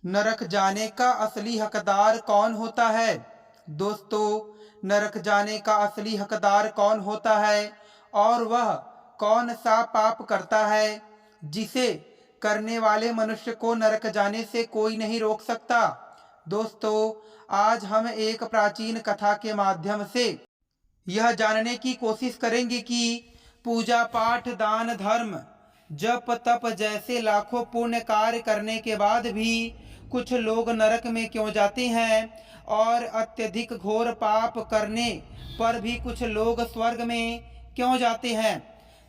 नरक जाने का असली हकदार कौन होता है? दोस्तों, नरक जाने का असली हकदार कौन होता है और वह कौन सा पाप करता है जिसे करने वाले मनुष्य को नरक जाने से कोई नहीं रोक सकता? दोस्तों, आज हम एक प्राचीन कथा के माध्यम से यह जानने की कोशिश करेंगे कि पूजा पाठ दान धर्म जप तप जैसे लाखों पुण्य कार्य करने के बाद भी कुछ लोग नरक में क्यों जाते हैं और अत्यधिक घोर पाप करने पर भी कुछ लोग स्वर्ग में क्यों जाते हैं।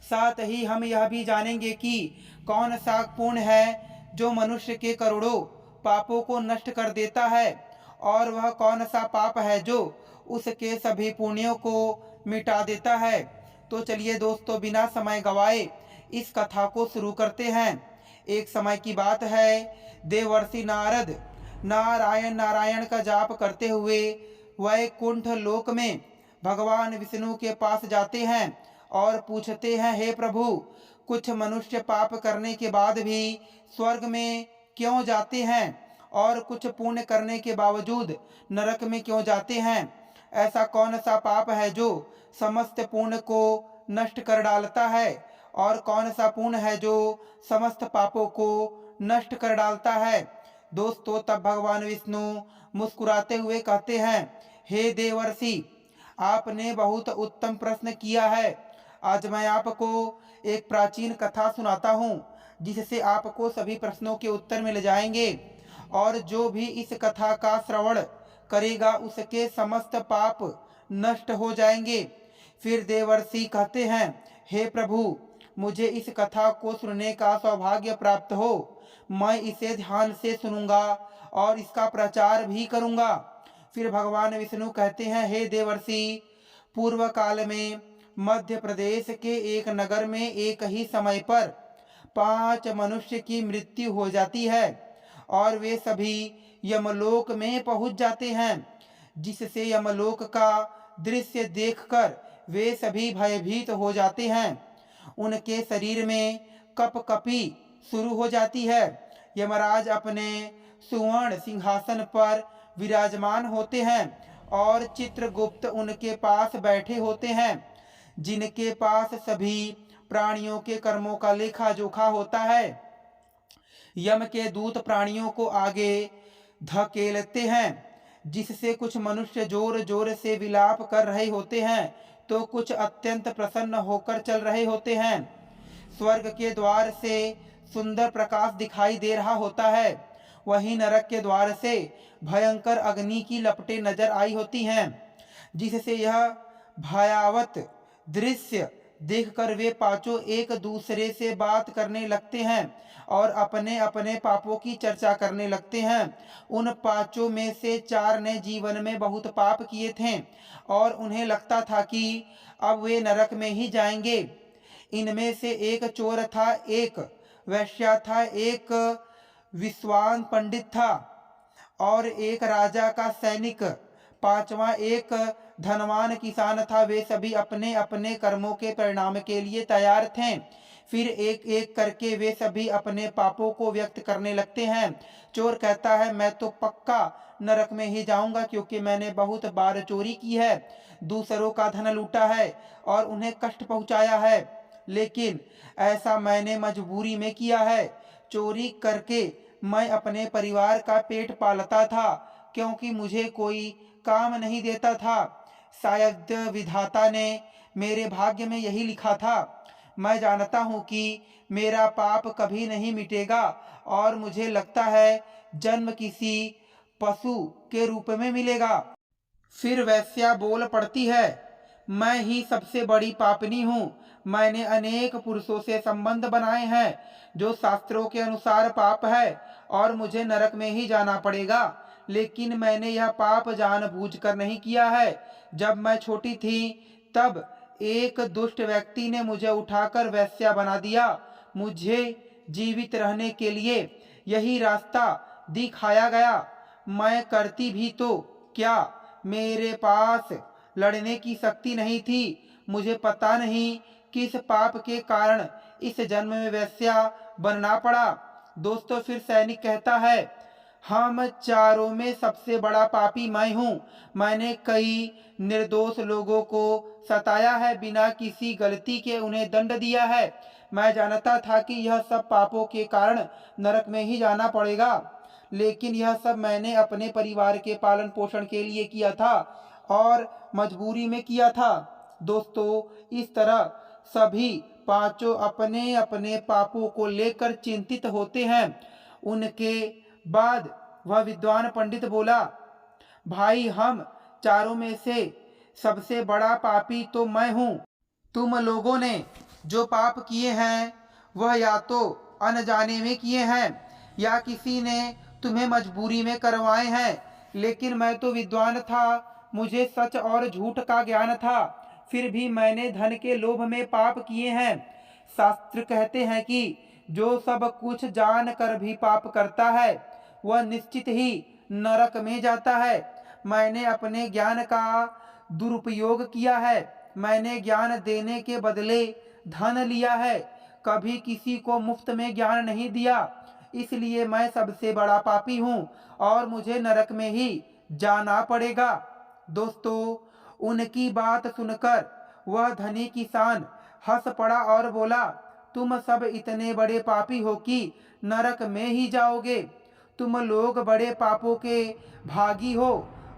साथ ही हम यह भी जानेंगे कि कौन सा पुण्य है जो मनुष्य के करोड़ों पापों को नष्ट कर देता है और वह कौन सा पाप है जो उसके सभी पुण्यों को मिटा देता है। तो चलिए दोस्तों, बिना समय गवाए इस कथा को शुरू करते हैं। एक समय की बात है, देवर्षि नारद नारायण नारायण का जाप करते हुए वैकुंठ लोक में भगवान विष्णु के पास जाते हैं और पूछते हैं, हे प्रभु, कुछ मनुष्य पाप करने के बाद भी स्वर्ग में क्यों जाते हैं और कुछ पुण्य करने के बावजूद नरक में क्यों जाते हैं? ऐसा कौन सा पाप है जो समस्त पुण्य को नष्ट कर डालता है और कौन सा पुण्य है जो समस्त पापों को नष्ट कर डालता है? दोस्तों, तब भगवान विष्णु मुस्कुराते हुए कहते हैं, हे देवर्षि, आपने बहुत उत्तम प्रश्न किया है। आज मैं आपको एक प्राचीन कथा सुनाता हूँ जिससे आपको सभी प्रश्नों के उत्तर मिल जाएंगे और जो भी इस कथा का श्रवण करेगा उसके समस्त पाप नष्ट हो जाएंगे। फिर देवर्षि कहते हैं, हे प्रभु, मुझे इस कथा को सुनने का सौभाग्य प्राप्त हो। मैं इसे ध्यान से सुनूंगा और इसका प्रचार भी करूंगा। फिर भगवान विष्णु कहते हैं, हे देवर्षि, पूर्व काल में मध्य प्रदेश के एक नगर में एक ही समय पर 5 मनुष्य की मृत्यु हो जाती है और वे सभी यमलोक में पहुंच जाते हैं, जिससे यमलोक का दृश्य देखकर वे सभी भयभीत हो जाते हैं। उनके शरीर में कपकपी शुरू हो जाती है। यमराज अपने सुवर्ण सिंहासन पर विराजमान होते हैं और चित्रगुप्त उनके पास बैठे होते हैं, जिनके पास सभी प्राणियों के कर्मों का लेखा जोखा होता है। यम के दूत प्राणियों को आगे धकेलते हैं, जिससे कुछ मनुष्य जोर जोर से विलाप कर रहे होते हैं तो कुछ अत्यंत प्रसन्न होकर चल रहे होते हैं। स्वर्ग के द्वार से सुंदर प्रकाश दिखाई दे रहा होता है, वहीं नरक के द्वार से भयंकर अग्नि की लपटें नजर आई होती हैं, जिससे यह भयावत दृश्य देखकर वे पांचों एक दूसरे से बात करने लगते हैं और अपने अपने पापों की चर्चा करने लगते हैं। उन पांचों में से 4 ने जीवन में बहुत पाप किए थे और उन्हें लगता था कि अब वे नरक में ही जाएंगे। इनमें से एक चोर था, एक वैश्या था, एक विद्वान पंडित था और एक राजा का सैनिक, 5वां एक धनवान किसान था। वे सभी अपने अपने कर्मों के परिणाम के लिए तैयार थे। फिर एक एक करके वे सभी अपने पापों को व्यक्त करने लगते हैं। चोर कहता है, मैं तो पक्का नरक में ही जाऊंगा क्योंकि मैंने बहुत बार चोरी की है, दूसरों का धन लूटा है और उन्हें कष्ट पहुंचाया है, लेकिन ऐसा मैंने मजबूरी में किया है। चोरी करके मैं अपने परिवार का पेट पालता था क्योंकि मुझे कोई काम नहीं देता था। शायद विधाता ने मेरे भाग्य में यही लिखा था। मैं जानता हूँ कि मेरा पाप कभी नहीं मिटेगा और मुझे लगता है जन्म किसी पशु के रूप में मिलेगा। फिर वैश्या बोल पड़ती है, मैं ही सबसे बड़ी पापनी हूँ। मैंने अनेक पुरुषों से संबंध बनाए हैं जो शास्त्रों के अनुसार पाप है और मुझे नरक में ही जाना पड़ेगा, लेकिन मैंने यह पाप जानबूझकर नहीं किया है। जब मैं छोटी थी तब एक दुष्ट व्यक्ति ने मुझे उठाकर वैश्या बना दिया। मुझे जीवित रहने के लिए यही रास्ता दिखाया गया। मैं करती भी तो क्या, मेरे पास लड़ने की शक्ति नहीं थी। मुझे पता नहीं किस पाप के कारण इस जन्म में वैश्या बनना पड़ा। दोस्तों, फिर सैनिक कहता है, हम चारों में सबसे बड़ा पापी मैं हूँ। मैंने कई निर्दोष लोगों को सताया है, बिना किसी गलती के उन्हें दंड दिया है। मैं जानता था कि यह सब पापों के कारण नरक में ही जाना पड़ेगा, लेकिन यह सब मैंने अपने परिवार के पालन पोषण के लिए किया था और मजबूरी में किया था। दोस्तों, इस तरह सभी पांचों अपने अपने पापों को लेकर चिंतित होते हैं। उनके बाद वह विद्वान पंडित बोला, भाई, हम चारों में से सबसे बड़ा पापी तो मैं हूँ। तुम लोगों ने जो पाप किए हैं वह या तो अनजाने में किए हैं या किसी ने तुम्हें मजबूरी में करवाए हैं, लेकिन मैं तो विद्वान था, मुझे सच और झूठ का ज्ञान था, फिर भी मैंने धन के लोभ में पाप किए हैं। शास्त्र कहते हैं कि जो सब कुछ जान कर भी पाप करता है वह निश्चित ही नरक में जाता है। मैंने अपने ज्ञान का दुरुपयोग किया है। मैंने ज्ञान देने के बदले धन लिया है, कभी किसी को मुफ्त में ज्ञान नहीं दिया। इसलिए मैं सबसे बड़ा पापी हूँ और मुझे नरक में ही जाना पड़ेगा। दोस्तों, उनकी बात सुनकर वह धनी किसान हंस पड़ा और बोला, तुम सब इतने बड़े पापी हो कि नरक में ही जाओगे। तुम लोग बड़े पापों के भागी हो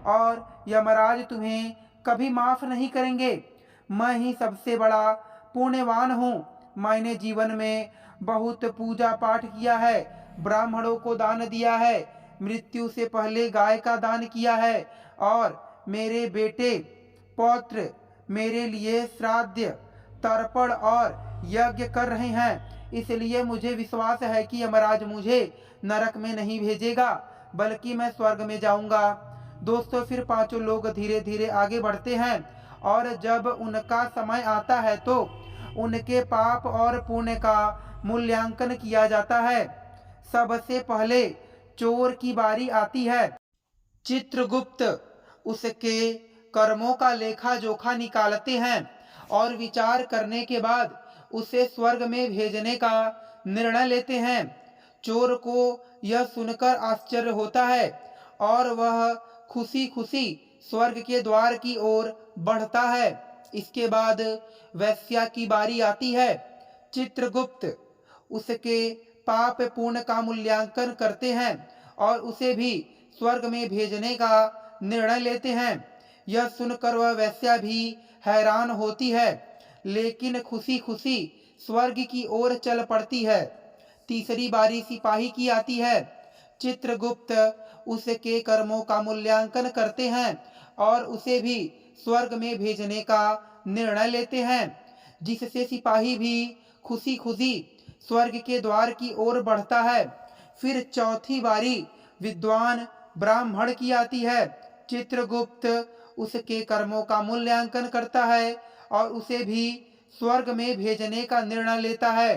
और यमराज तुम्हें कभी माफ नहीं करेंगे। मैं ही सबसे बड़ा पुण्यवान हूँ। मैंने जीवन में बहुत पूजा पाठ किया है, ब्राह्मणों को दान दिया है, मृत्यु से पहले गाय का दान किया है और मेरे बेटे पौत्र मेरे लिए श्राद्ध, तर्पण और यज्ञ कर रहे हैं। इसलिए मुझे विश्वास है कि यमराज मुझे नरक में नहीं भेजेगा, बल्कि मैं स्वर्ग में जाऊंगा। दोस्तों, फिर पांचों लोग धीरे धीरे आगे बढ़ते हैं और जब उनका समय आता है तो उनके पाप और पुण्य का मूल्यांकन किया जाता है। सबसे पहले चोर की बारी आती है। चित्रगुप्त उसके कर्मों का लेखा जोखा निकालते हैं और विचार करने के बाद उसे स्वर्ग में भेजने का निर्णय लेते हैं। चोर को यह सुनकर आश्चर्य होता है और वह खुशी खुशी स्वर्ग के द्वार की ओर बढ़ता है। इसके बाद वैश्या की बारी आती है। चित्रगुप्त उसके पाप पुण्य का मूल्यांकन करते हैं और उसे भी स्वर्ग में भेजने का निर्णय लेते हैं। यह सुनकर वह वैश्या भी हैरान होती है, लेकिन खुशी खुशी स्वर्ग की ओर चल पड़ती है। तीसरी बारी सिपाही की आती है। चित्रगुप्त उसके कर्मों का मूल्यांकन करते हैं और उसे भी स्वर्ग में भेजने का निर्णय लेते हैं, जिससे सिपाही भी खुशी खुशी स्वर्ग के द्वार की ओर बढ़ता है। फिर चौथी बारी विद्वान ब्राह्मण की आती है। चित्रगुप्त उसके कर्मों का मूल्यांकन करता है और उसे भी स्वर्ग में भेजने का निर्णय लेता है।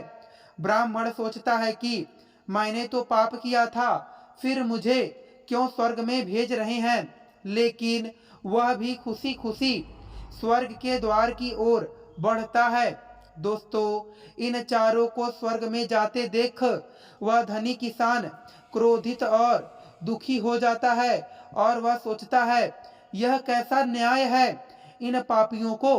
ब्राह्मण सोचता है कि मैंने तो पाप किया था, फिर मुझे क्यों स्वर्ग में भेज रहे हैं, लेकिन वह भी खुशी खुशी स्वर्ग के द्वार की ओर बढ़ता है। दोस्तों, इन चारों को स्वर्ग में जाते देख वह धनी किसान क्रोधित और दुखी हो जाता है और वह सोचता है, यह कैसा न्याय है, इन पापियों को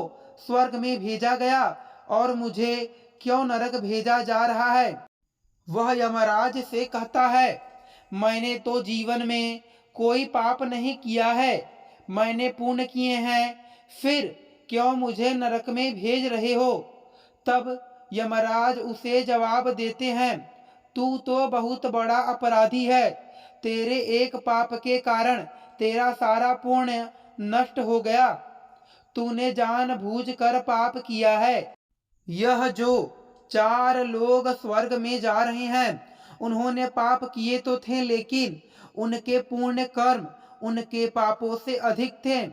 स्वर्ग में भेजा गया और मुझे क्यों नरक भेजा जा रहा है। वह यमराज से कहता है, मैंने तो जीवन में कोई पाप नहीं किया है, मैंने पुण्य किए हैं, फिर क्यों मुझे नरक में भेज रहे हो। तब यमराज उसे जवाब देते हैं, तू तो बहुत बड़ा अपराधी है, तेरे एक पाप के कारण तेरा सारा पुण्य नष्ट हो गया, तूने जानबूझकर पाप किया है। यह जो 4 लोग स्वर्ग में जा रहे हैं, उन्होंने पाप किए तो थे, लेकिन उनके पुण्य कर्म उनके पापों से अधिक थे।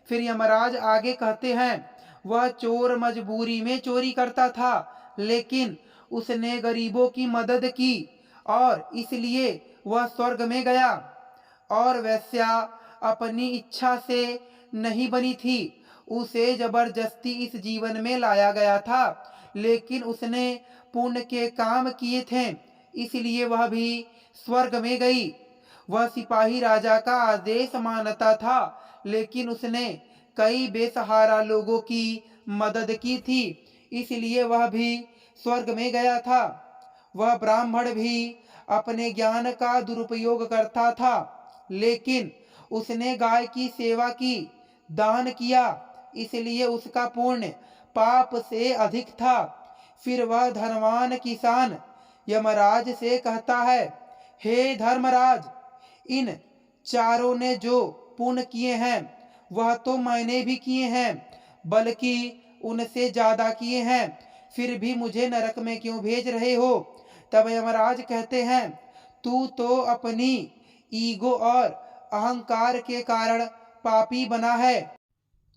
फिर यमराज आगे कहते हैं, वह चोर मजबूरी में चोरी करता था, लेकिन उसने गरीबों की मदद की और इसलिए वह स्वर्ग में गया। और वैश्या अपनी इच्छा से नहीं बनी थी, उसे जबरदस्ती इस जीवन में लाया गया था, लेकिन उसने पुण्य के काम किए थे, इसलिए वह भी स्वर्ग में गई। वह सिपाही राजा का आदेश मानता था, लेकिन उसने कई बेसहारा लोगों की मदद की थी, इसलिए वह भी स्वर्ग में गया था। वह ब्राह्मण भी अपने ज्ञान का दुरुपयोग करता था, लेकिन उसने गाय की सेवा की, दान किया, इसलिए उसका पुण्य पाप से अधिक था। फिर वह धनवान किसान यमराज से कहता है, हे धर्मराज, इन चारों ने जो पुण्य किए हैं वह तो मैंने भी किए हैं, बल्कि उनसे ज्यादा किए हैं, फिर भी मुझे नरक में क्यों भेज रहे हो? तब यमराज कहते हैं, तू तो अपनी ईगो और अहंकार के कारण पापी बना है।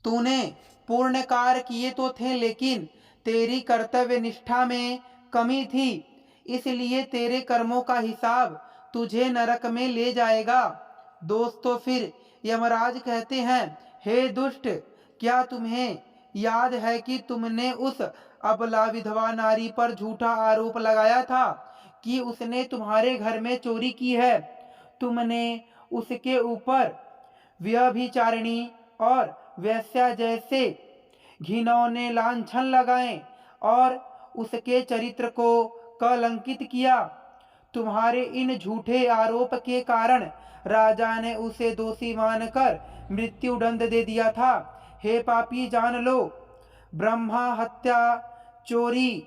तूने पूर्ण कार्य किए तो थे, लेकिन तेरी कर्तव्य निष्ठा में कमी थी, इसलिए तेरे कर्मों का हिसाब तुझे नरक में ले जाएगा। दोस्तों, फिर यमराज कहते हैं, हे दुष्ट, क्या तुम्हें याद है कि तुमने उस अबला विधवा नारी पर झूठा आरोप लगाया था कि उसने तुम्हारे घर में चोरी की है? तुमने उसके ऊपर व्यभिचारिणी और वेश्या जैसे घिनौने लांछन लगाए और उसके चरित्र को कलंकित किया। तुम्हारे इन झूठे आरोप के कारण राजा ने उसे दोषी मानकर मृत्युदंड दे दिया था। हे पापी, जान लो, ब्रह्मा हत्या, चोरी,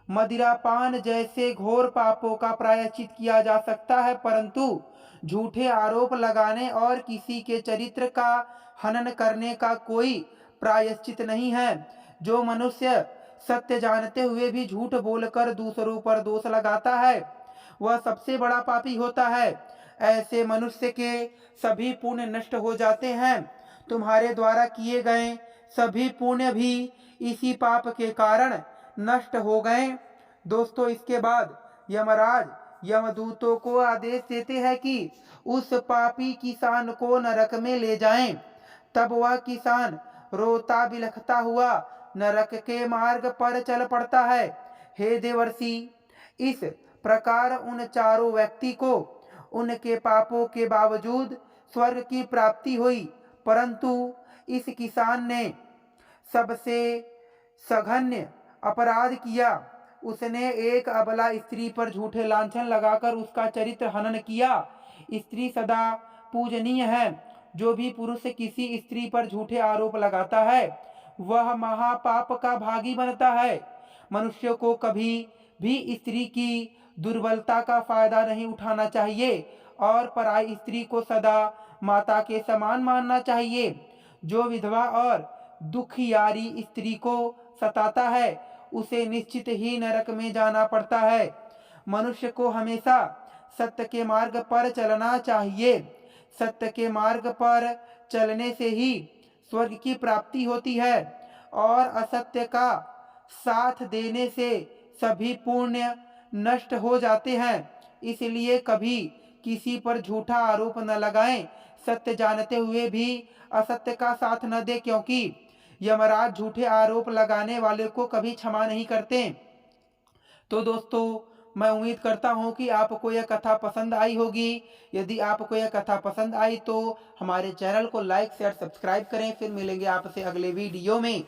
मदिरापान जैसे घोर पापों का प्रायश्चित किया जा सकता है, परंतु झूठे आरोप लगाने और किसी के चरित्र का हनन करने का कोई प्रायश्चित नहीं है। जो मनुष्य सत्य जानते हुए भी झूठ बोलकर दूसरों पर दोष लगाता है, वह सबसे बड़ा पापी होता है। ऐसे मनुष्य के सभी पुण्य नष्ट हो जाते हैं। तुम्हारे द्वारा किए गए सभी पुण्य भी इसी पाप के कारण नष्ट हो गए। दोस्तों, इसके बाद यमराज यमदूतों को आदेश देते हैं कि उस पापी किसान को नरक में ले जाएं। तब वह किसान रोता बिलखता हुआ नरक के मार्ग पर चल पड़ता है। हे देवर्षि, इस प्रकार उन चारों व्यक्ति को उनके पापों के बावजूद स्वर्ग की प्राप्ति हुई, परंतु इस किसान ने सबसे सघन्य अपराध किया। उसने एक अबला स्त्री पर झूठे लांछन लगाकर उसका चरित्र हनन किया। स्त्री सदा पूजनीय है। जो भी पुरुष किसी स्त्री पर झूठे आरोप लगाता है वह महापाप का भागी बनता है। मनुष्य को कभी भी स्त्री की दुर्बलता का फायदा नहीं उठाना चाहिए और पराई स्त्री को सदा माता के समान मानना चाहिए। जो विधवा और दुखियारी स्त्री को सताता है उसे निश्चित ही नरक में जाना पड़ता है। मनुष्य को हमेशा सत्य के मार्ग पर चलना चाहिए। सत्य के मार्ग पर चलने से ही स्वर्ग की प्राप्ति होती है और असत्य का साथ देने से सभी पुण्य नष्ट हो जाते हैं। इसलिए कभी किसी पर झूठा आरोप न लगाएं। सत्य जानते हुए भी असत्य का साथ न दें, क्योंकि यमराज झूठे आरोप लगाने वाले को कभी क्षमा नहीं करते। तो दोस्तों, मैं उम्मीद करता हूँ कि आपको यह कथा पसंद आई होगी। यदि आपको यह कथा पसंद आई तो हमारे चैनल को लाइक शेयर सब्सक्राइब करें। फिर मिलेंगे आपसे अगले वीडियो में।